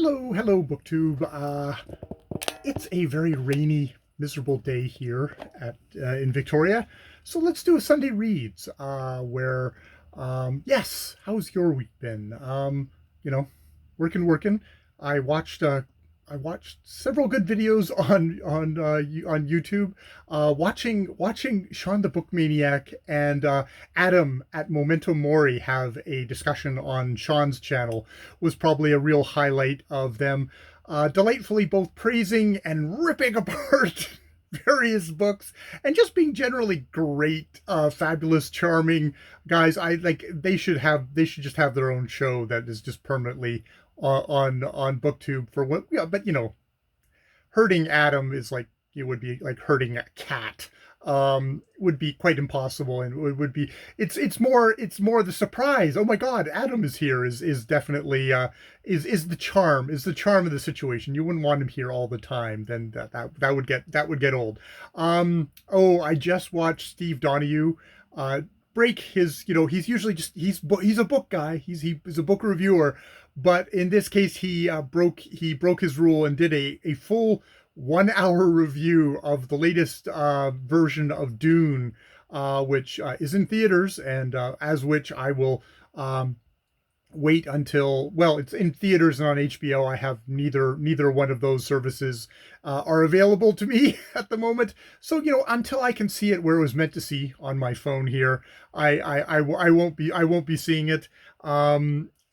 Hello, BookTube. It's a very rainy, miserable day here at in Victoria, so let's do a Sunday Reads. Yes, how's your week been? You know, working. I watched uh, I watched several good videos on YouTube. Watching Shawn the Book Maniac and Adam at Memento Mori have a discussion on Shawn's channel was probably a real highlight of them delightfully both praising and ripping apart various books and just being generally great, fabulous, charming guys. I like they should just have their own show that is just permanently on BookTube for what. Yeah, but hurting Adam is like it would be like hurting a cat. Would be quite impossible, and it would be it's more the surprise. Oh my God, Adam is here is definitely is the charm of the situation. You wouldn't want him here all the time, then that would get old. Oh, I just watched Steve Donahue break his, he's usually just he's a book guy, he's a book reviewer, but in this case he broke his rule and did a full 1 hour review of the latest version of Dune, which is in theaters, and as which I will wait until, well, it's in theaters and on HBO. I have neither one of those services are available to me at the moment. So until I can see it where it was meant to see on my phone here, I won't be seeing it.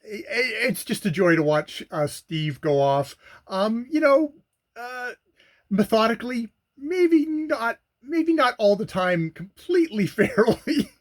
It's just a joy to watch Steve go off. Methodically, maybe not all the time completely fairly,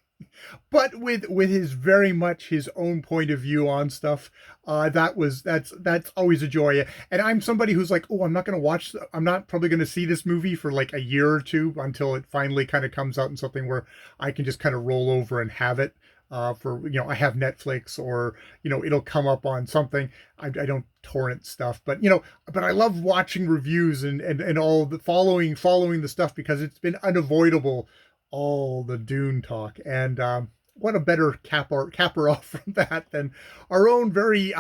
but with his very much his own point of view on stuff. That's always a joy. And I'm somebody who's like, oh, I'm not probably going to see this movie for like a year or two until it finally kind of comes out in something where I can just kind of roll over and have it. I have Netflix, or it'll come up on something. I don't torrent stuff, but I love watching reviews and all the following the stuff, because it's been unavoidable, all the Dune talk. And what a better capper off from that than our own very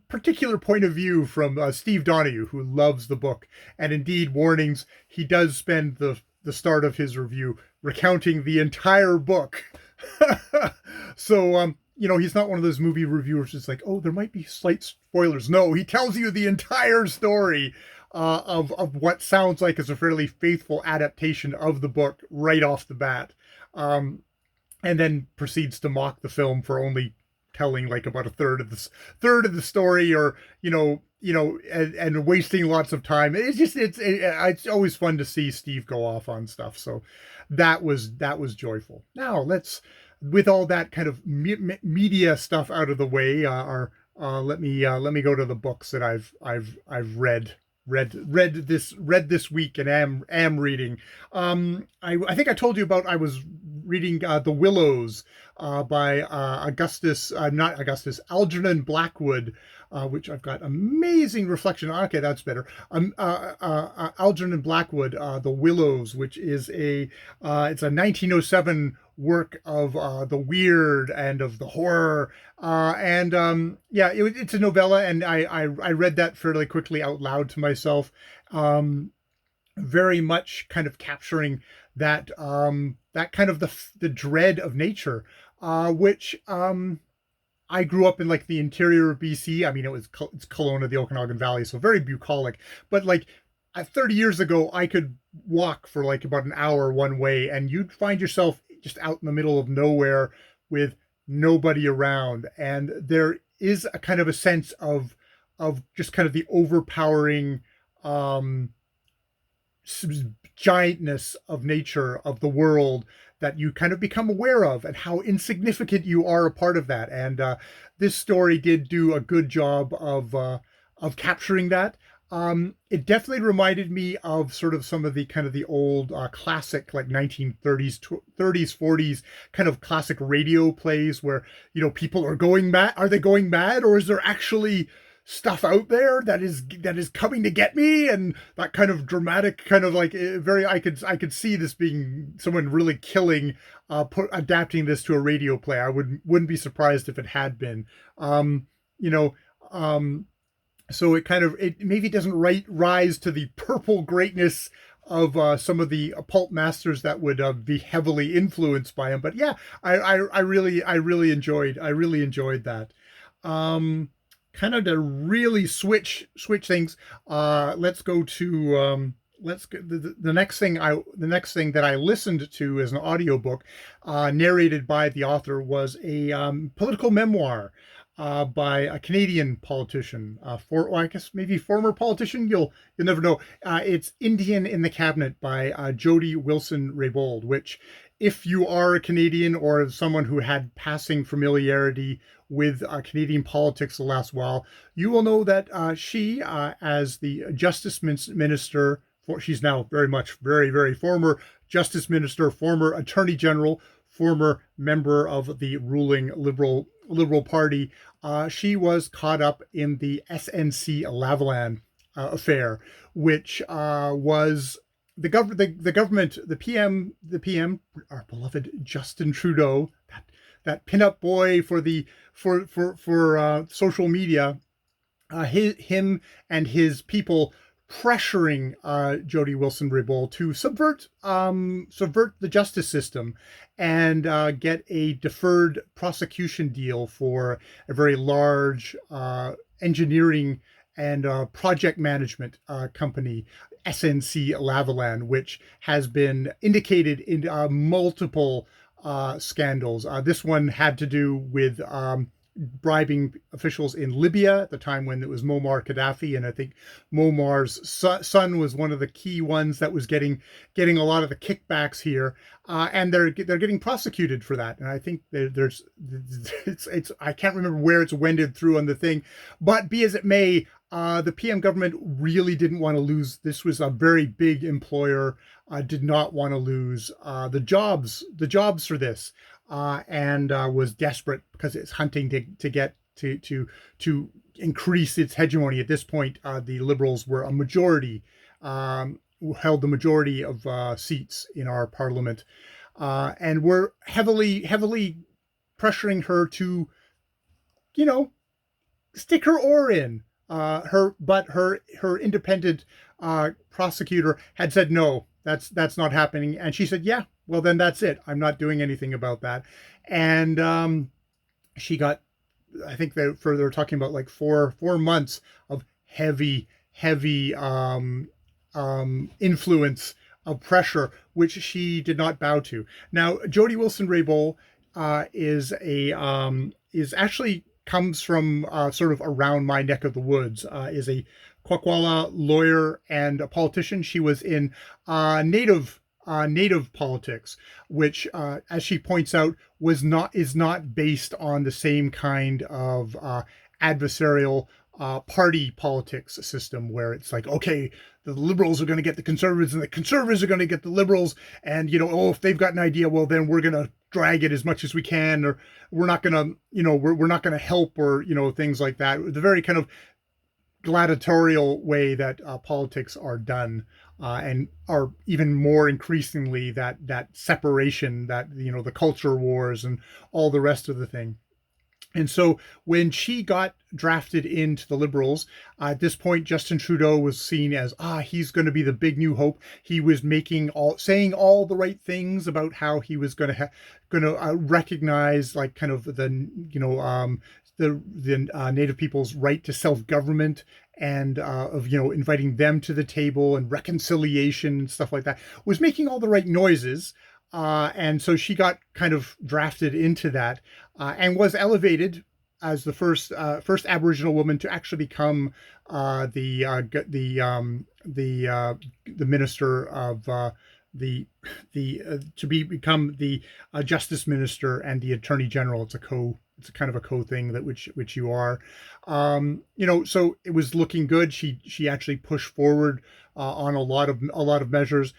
particular point of view from Steve Donahue, who loves the book. And indeed, warnings, he does spend the start of his review recounting the entire book. So he's not one of those movie reviewers that's like, oh, there might be slight spoilers. No, he tells you the entire story of what sounds like is a fairly faithful adaptation of the book right off the bat, and then proceeds to mock the film for only telling like about a third of the story, or and wasting lots of time. It's always fun to see Steve go off on stuff. So that was joyful. Now with all that kind of media stuff out of the way, let me go to the books that I've read this week and am reading. I think I told you about, I was reading The Willows by Algernon Blackwood, which I've got amazing reflection on. Okay, that's better. Algernon Blackwood, The Willows, which is it's a 1907 work of the weird and of the horror, it's a novella, and I read that fairly quickly out loud to myself, very much kind of capturing that kind of the dread of nature, which I grew up in like the interior of BC. I mean, it's Kelowna, the Okanagan Valley, so very bucolic. But like 30 years ago, I could walk for like about an hour one way, and you'd find yourself just out in the middle of nowhere with nobody around. And there is a kind of a sense of just kind of the overpowering giantness of nature, of the world, that you kind of become aware of, and how insignificant you are a part of that. And this story did do a good job of capturing that. It definitely reminded me of sort of some of the kind of the old classic, like 1930s, 40s kind of classic radio plays where, people are going mad. Are they going mad, or is there actually stuff out there that is coming to get me? And that kind of dramatic kind of like I could see this being someone really killing, adapting this to a radio play. I wouldn't be surprised if it had been. So it maybe doesn't rise to the purple greatness of some of the pulp masters that would be heavily influenced by him. But yeah, I really enjoyed that. Um, Kind of to really switch things. Let's go to the next thing that I listened to as an audiobook, narrated by the author, was a political memoir by a Canadian politician, I guess maybe former politician. You'll never know. It's Indian in the Cabinet by Jody Wilson-Raybould, which, if you are a Canadian or someone who had passing familiarity with Canadian politics the last while, you will know that she, as the Justice Minister, she's now very former Justice Minister, former Attorney General, former member of the ruling Liberal Party. She was caught up in the SNC Lavalin affair, which was the government, the PM, our beloved Justin Trudeau, that pinup boy for social media, him and his people pressuring Jody Wilson-Raybould to subvert the justice system and get a deferred prosecution deal for a very large engineering and project management company, SNC Lavalin, which has been indicated in multiple scandals. This one had to do with bribing officials in Libya at the time when it was Muammar Gaddafi, and I think Muammar's son was one of the key ones that was getting a lot of the kickbacks here, and they're getting prosecuted for that. And I think it's I can't remember where it's wended through on the thing, but be as it may, the PM government really didn't want to lose. This was a very big employer, did not want to lose the jobs for this. And was desperate because it's hunting to get to increase its hegemony. At this point, the Liberals were a majority, held the majority of seats in our parliament, and were heavily pressuring her to, stick her oar in. Her independent prosecutor had said no, that's not happening, and she said, yeah, well then that's it. I'm not doing anything about that. And she got, I think they're talking about like 4 months of heavy influence of pressure, which she did not bow to. Now, Jody Wilson-Raybould is actually comes from sort of around my neck of the woods, is a Kwakwala lawyer and a politician. She was in native politics, which, as she points out, is not based on the same kind of adversarial party politics system where it's like, okay, the Liberals are going to get the Conservatives and the Conservatives are going to get the Liberals, and if they've got an idea, well then we're going to drag it as much as we can, or we're not going to we're not going to help, or things like that. The very kind of gladiatorial way that politics are done, and are even more increasingly that separation, that the culture wars and all the rest of the thing. And so when she got drafted into the Liberals, at this point, Justin Trudeau was seen as, he's going to be the big new hope. He was saying all the right things about how he was going to recognize, like, kind of the Native people's right to self-government, and of inviting them to the table and reconciliation and stuff like that. Was making all the right noises. And so she got kind of drafted into that, and was elevated as the first Aboriginal woman to actually become the minister of become the justice minister and the attorney general. It's a kind of a co-thing that which you are, so it was looking good. She actually pushed forward on a lot of measures.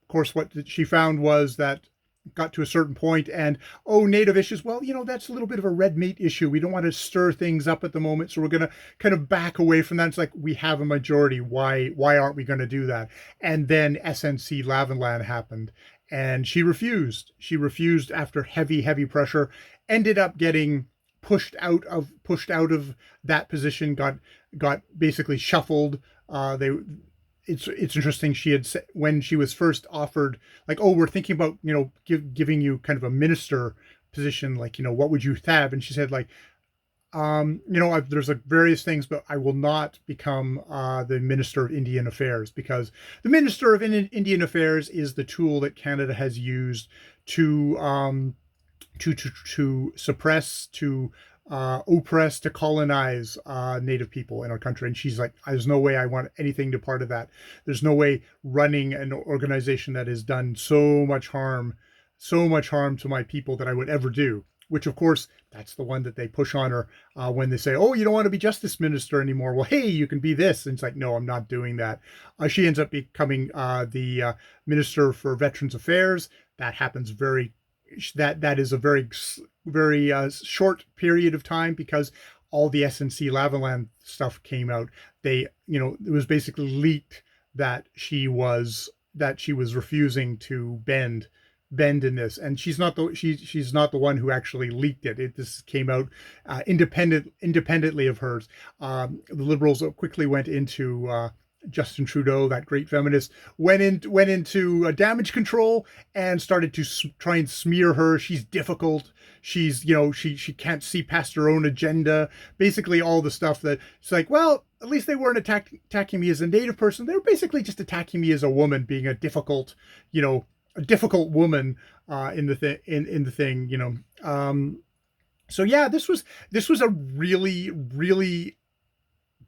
Of course, what she found was that got to a certain point, and native issues, well, that's a little bit of a red meat issue. We don't want to stir things up at the moment, so we're going to kind of back away from that. It's like, we have a majority. Why aren't we going to do that? And then SNC Lavalin happened, and she refused. She refused after heavy pressure. Ended up getting pushed out of that position, got basically shuffled. They it's interesting. She had said when she was first offered, like, oh, we're thinking about, giving you kind of a minister position, like, what would you have? And she said, like, there's like various things, but I will not become the Minister of Indian Affairs, because the Minister of Indian Affairs is the tool that Canada has used to suppress, to oppress, to colonize Native people in our country. And she's like, there's no way I want anything to part of that. There's no way running an organization that has done so much harm to my people that I would ever do. Which, of course, that's the one that they push on her when they say, oh, you don't want to be justice minister anymore. Well, hey, you can be this. And it's like, no, I'm not doing that. She ends up becoming the Minister for Veterans Affairs. That happens that is a very, very short period of time, because all the SNC Lavalin stuff came out. It was basically leaked that she was refusing to bend in this, and she's not the one who actually leaked it. This came out independently of hers. The Liberals quickly went into Justin Trudeau, that great feminist, went into damage control and started to try and smear her. She's difficult. She's she can't see past her own agenda. Basically, all the stuff that it's like, well, at least they weren't attacking me as a Native person. They were basically just attacking me as a woman, being a difficult woman in the thing. So yeah, this was a really, really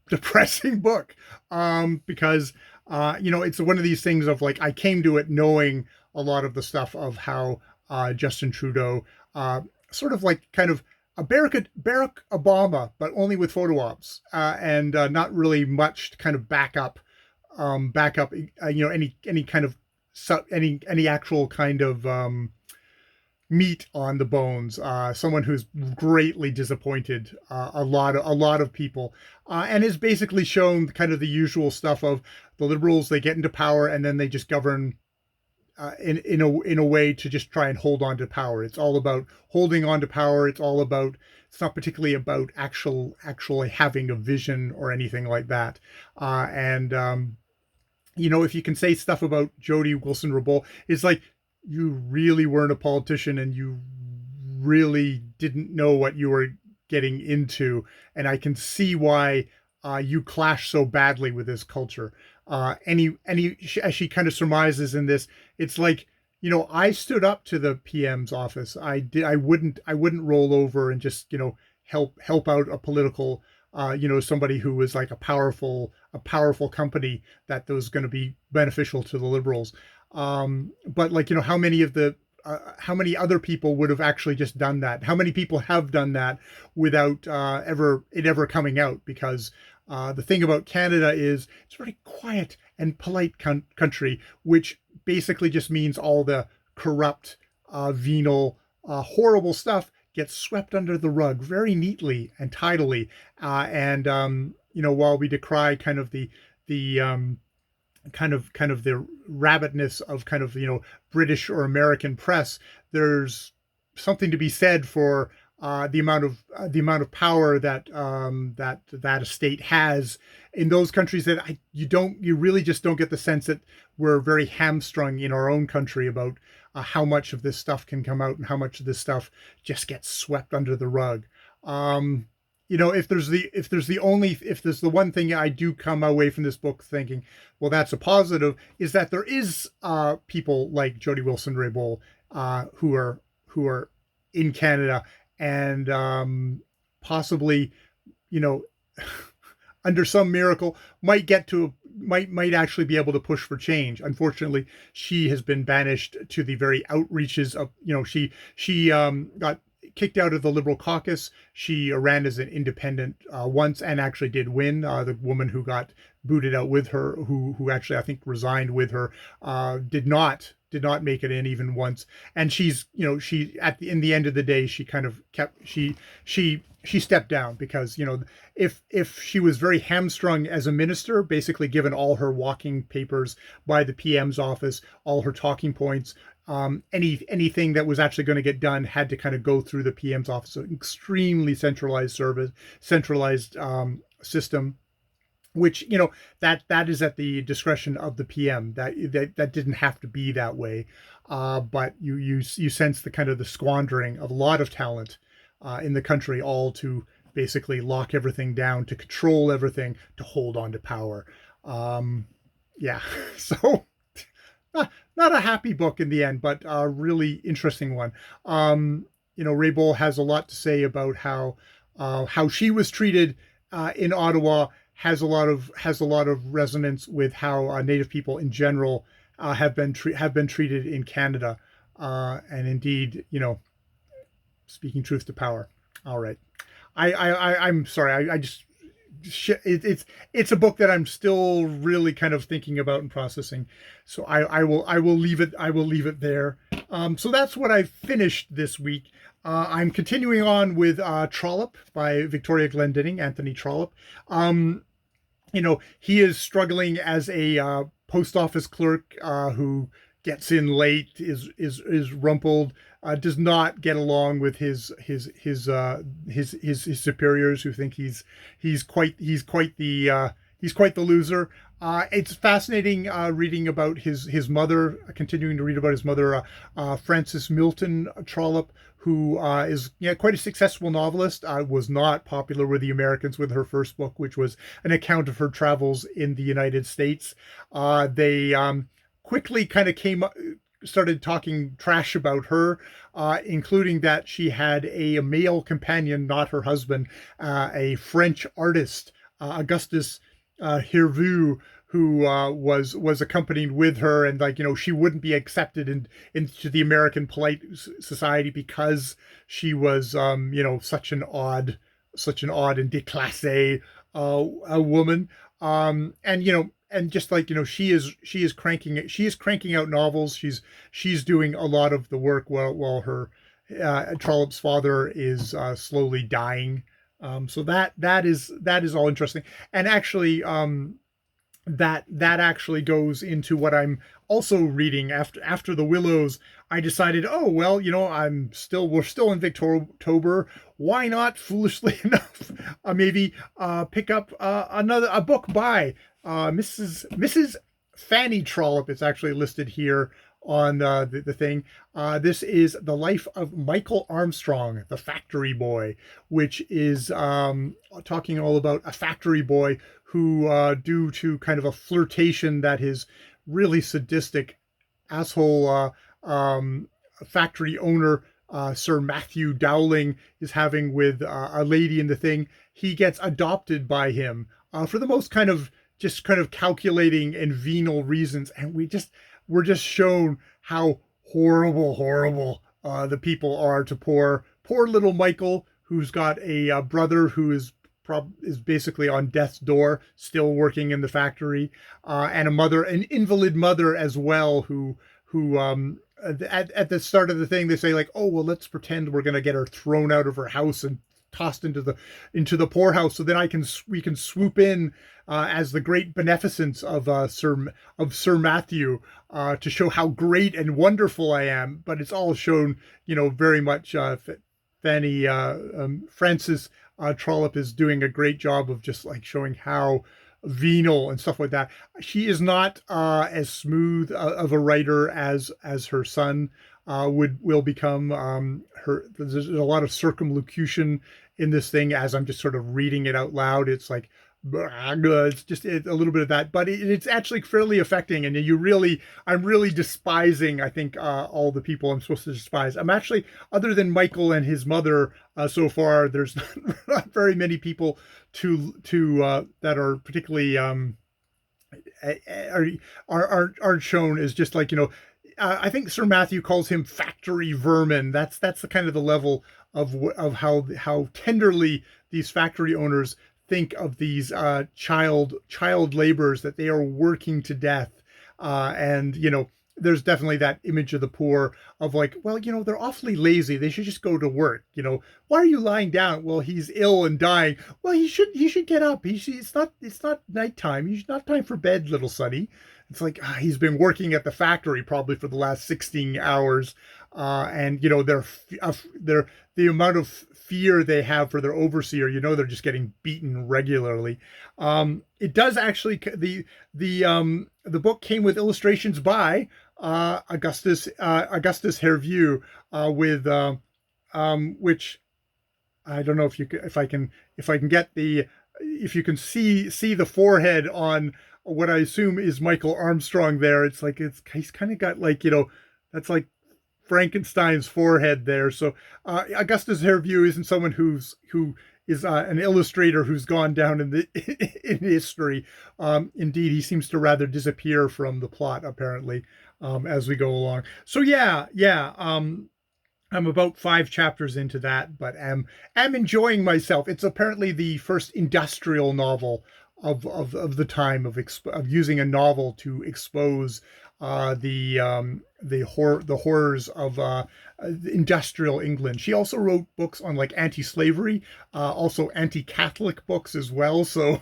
depressing book, because it's one of these things of, like, I came to it knowing a lot of the stuff of how Justin Trudeau sort of like kind of a Barack Obama, but only with photo ops, and not really much kind of backup, any kind of any actual kind of meat on the bones. Someone who's greatly disappointed a lot of people, and is basically shown kind of the usual stuff of the Liberals. They get into power and then they just govern in a way to just try and hold on to power. It's all about holding on to power. It's not particularly about actually having a vision or anything like that. If you can say stuff about Jody Wilson-Raybould, it's like, you really weren't a politician and you really didn't know what you were getting into. And I can see why you clash so badly with this culture. As she kind of surmises in this, it's like, I stood up to the PM's office. I wouldn't roll over and just, help out a political, somebody who was like a powerful company that was going to be beneficial to the Liberals. But like, how many other people would have actually just done that? How many people have done that without ever coming out? Because the thing about Canada is it's a very quiet and polite country, which basically just means all the corrupt, venal, horrible stuff gets swept under the rug very neatly and tidily. While we decry kind of the kind of the rabbitness of kind of British or American press, there's something to be said for the amount of power that that estate has in those countries, that you really just don't get the sense that we're very hamstrung in our own country about how much of this stuff can come out and how much of this stuff just gets swept under the rug. If there's the one thing I do come away from this book thinking, well, that's a positive, is that there is people like Jody Wilson-Raybould who are in Canada and possibly, under some miracle might actually be able to push for change. Unfortunately, she has been banished to the very outreaches of, she got kicked out of the Liberal caucus. She ran as an independent once and actually did win. The woman who got booted out with her, who actually I think resigned with her, did not make it in even once. And she's, in the end of the day, she kind of she stepped down because, if she was very hamstrung as a minister, basically given all her walking papers by the PM's office, all her talking points, anything that was actually going to get done had to kind of go through the PM's office. So extremely centralized service, centralized system, which, you know, that is at the discretion of the PM. That didn't have to be that way, but you sense the kind of the squandering of a lot of talent in the country, all to basically lock everything down, to control everything, to hold on to power. Yeah, so not a happy book in the end, but a really interesting one. You know, Raybould has a lot to say about how she was treated in Ottawa. Has a lot of resonance with how Native people in general have been treated in Canada, and indeed, you know, speaking truth to power. All right, I'm sorry. I just it's a book that I'm still really kind of thinking about and processing. So I will leave it there. So that's what I finished this week. I'm continuing on with Trollope by Victoria Glendinning, Anthony Trollope. You know, he is struggling as a post office clerk who gets in late, is rumpled, does not get along with his superiors, who think he's quite the loser. It's fascinating reading about his mother, continuing to read about his mother, Frances Milton Trollope, who is quite a successful novelist. Was not popular with the Americans with her first book, which was an account of her travels in the United States. They quickly kind of started talking trash about her, including that she had a male companion, not her husband, a French artist, Augustus Hervu, who was accompanied with her, and she wouldn't be accepted into the American polite society because she was such an odd and déclassée a woman, and just she is cranking out novels. She's doing a lot of the work while her Trollope's father is slowly dying. So that is all interesting, and actually that actually goes into what I'm also reading after the Willows. I decided, oh well, we're still in Victortober. Why not, foolishly enough, maybe pick up a book by Mrs. Fanny Trollope. It's actually listed here on the thing. This is The Life of Michael Armstrong, the factory boy, which is talking all about a factory boy who, due to kind of a flirtation that his really sadistic asshole factory owner, Sir Matthew Dowling, is having with a lady in the thing, he gets adopted by him for the most kind of calculating and venal reasons, and we're just shown how horrible the people are to poor little Michael, who's got a brother who is basically on death's door, still working in the factory, and an invalid mother as well, who at the start of the thing they say, like, oh well, let's pretend we're going to get her thrown out of her house and tossed into the poorhouse, so then we can swoop in as the great beneficence of Sir Matthew, to show how great and wonderful I am. But it's all shown, very much Frances Trollope is doing a great job of just showing how venal and stuff like that. She is not as smooth of a writer as her son will become. There's a lot of circumlocution in this thing as I'm just sort of reading it out loud. It's like, it's just a little bit of that, but it's actually fairly affecting. And I'm really despising, I think, all the people I'm supposed to despise. I'm actually, other than Michael and his mother, so far, there's not very many people that are particularly aren't shown as just I think Sir Matthew calls him factory vermin. That's the kind of the level of how tenderly these factory owners think of these child laborers, that they are working to death, and there's definitely that image of the poor of like, well, they're awfully lazy. They should just go to work. Why are you lying down? Well, he's ill and dying. Well, he should get up. It's not nighttime. He's not time for bed, little Sonny. It's like he's been working at the factory probably for the last 16 hours, and they're the amount of fear they have for their overseer. They're just getting beaten regularly. It does actually the book came with illustrations by Augustus Hervieux, with which I don't know if I can get if you can see the forehead on what I assume is Michael Armstrong there. It's like he's kind of got like that's like Frankenstein's forehead there. So Augustus Hervieux isn't someone who is an illustrator who's gone down in history. Indeed, he seems to rather disappear from the plot apparently as we go along. So yeah. I'm about 5 chapters into that, but am enjoying myself. It's apparently the first industrial novel of the time of using a novel to expose the horrors of industrial England. She also wrote books on like anti-slavery, also anti-Catholic books as well. So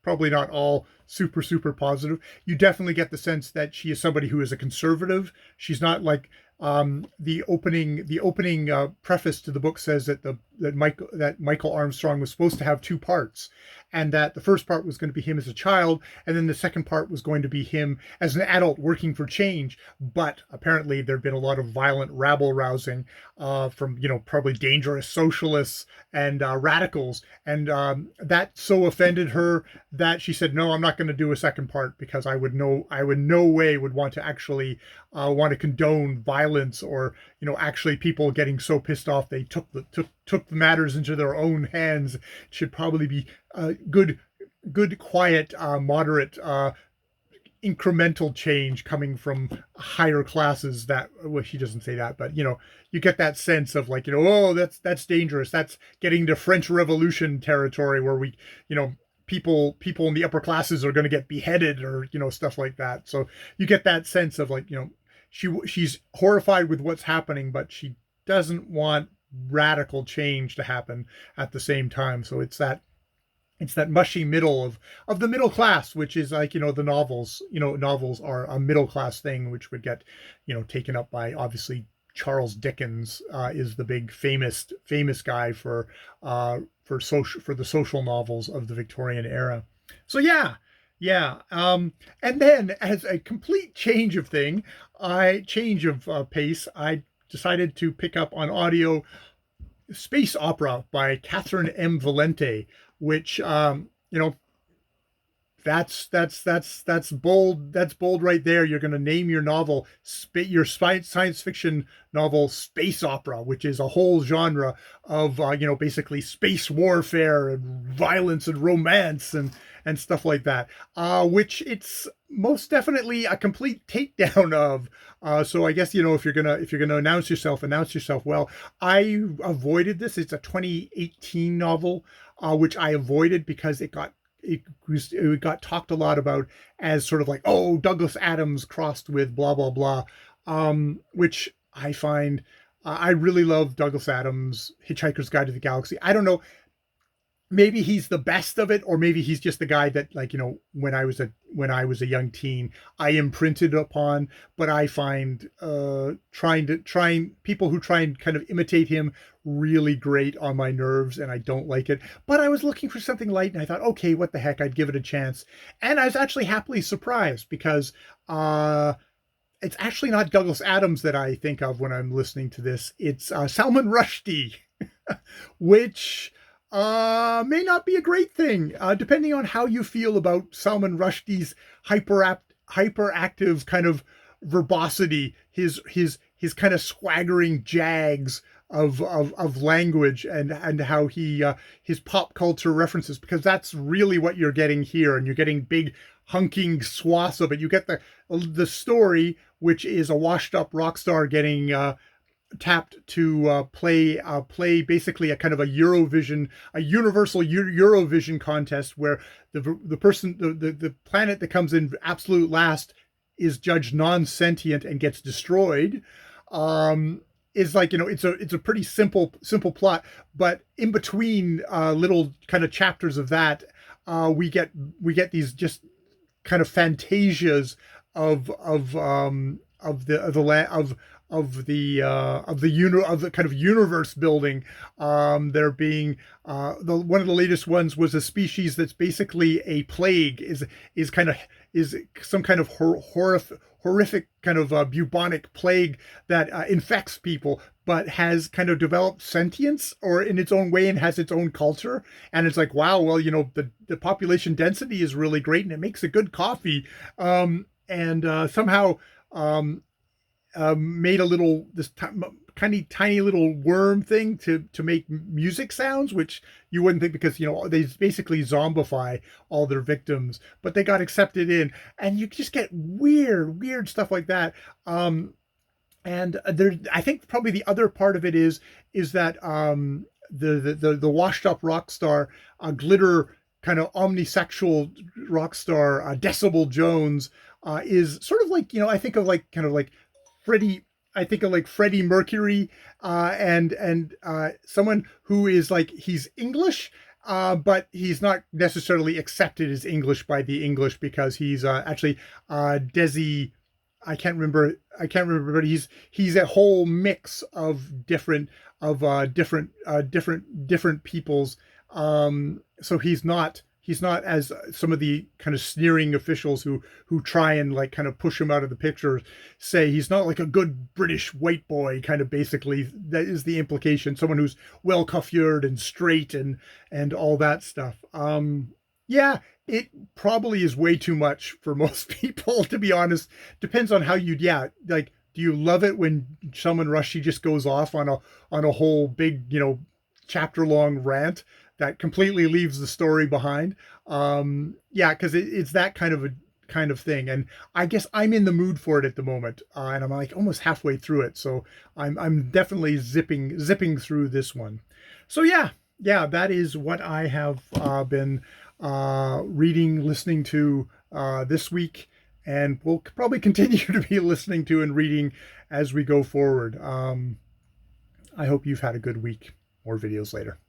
probably not all super positive. You definitely get the sense that she is somebody who is a conservative. She's not like the opening preface to the book says that Michael Armstrong was supposed to have 2 parts, and that the first part was going to be him as a child, and then the second part was going to be him as an adult working for change. But apparently there'd been a lot of violent rabble rousing from probably dangerous socialists and radicals, and that so offended her that she said, no, I'm not going to do a second part, because I would no way would want to actually want to condone violence, or actually people getting so pissed off they took the matters into their own hands. It should probably be good, quiet, moderate, incremental change coming from higher classes. That, well, she doesn't say that, but you get that sense of like, oh, that's dangerous. That's getting to French Revolution territory where we, people in the upper classes are going to get beheaded, or stuff like that. So you get that sense of like, she's horrified with what's happening, but she doesn't want radical change to happen at the same time. So it's that mushy middle of the middle class, which is like, the novels are a middle class thing, which would get, taken up by, obviously, Charles Dickens is the big famous guy for the social novels of the Victorian era. So yeah. And then, as a complete change of pace, I decided to pick up on audio Space Opera by Catherynne M. Valente, which that's bold. That's bold right there. You're going to name your novel, your science fiction novel, Space Opera, which is a whole genre of basically space warfare and violence and romance and stuff like that, which it's most definitely a complete takedown of. So I guess if you're gonna announce yourself well. I avoided this. It's a 2018 novel, which I avoided because it got talked a lot about as sort of like, oh, Douglas Adams crossed with blah blah blah, which I find I really love Douglas Adams' Hitchhiker's Guide to the Galaxy. I don't know. Maybe he's the best of it, or maybe he's just the guy that, like, when I was a young teen, I imprinted upon. But I find people who try and kind of imitate him really great on my nerves, and I don't like it. But I was looking for something light, and I thought, okay, what the heck, I'd give it a chance. And I was actually happily surprised, because it's actually not Douglas Adams that I think of when I'm listening to this. It's Salman Rushdie, which may not be a great thing, depending on how you feel about Salman Rushdie's hyperactive kind of verbosity, his kind of swaggering jags of language, and how he his pop culture references, because that's really what you're getting here, and you're getting big hunking swaths of it. You get the story, which is a washed up rock star getting tapped to play basically a kind of a universal Eurovision contest, where the planet that comes in absolute last is judged non-sentient and gets destroyed. Is like, it's a pretty simple plot, but in between little kind of chapters of that, we get these just kind of fantasias of the kind of universe building. There being one of the latest ones was a species that's basically a plague, is some kind of horrific kind of bubonic plague that infects people, but has kind of developed sentience or in its own way and has its own culture. And it's like, wow, well, the population density is really great and it makes a good coffee. And somehow made this tiny little worm thing to make music sounds, which you wouldn't think, because they basically zombify all their victims, but they got accepted in, and you just get weird stuff like that. And I think probably the other part of it is that the washed up rock star, glitter kind of omnisexual rock star, Decibel Jones, is sort of like, I think of like kind of like Freddie. I think of like Freddie Mercury, and someone who is like, he's English, but he's not necessarily accepted as English by the English, because he's actually Desi. I can't remember, but he's a whole mix of different peoples. So he's not as some of the kind of sneering officials who try and like kind of push him out of the picture say. He's not like a good British white boy, kind of, basically. That is the implication. Someone who's well coiffured and straight and all that stuff. Yeah, it probably is way too much for most people, to be honest. Depends on how like, do you love it when Salman Rushdie just goes off on a whole big, chapter long rant that completely leaves the story behind? Yeah, because it's that kind of thing, and I guess I'm in the mood for it at the moment, and I'm like almost halfway through it, so I'm definitely zipping through this one. So yeah, that is what I have been reading, listening to this week, and we'll probably continue to be listening to and reading as we go forward. I hope you've had a good week. More videos later.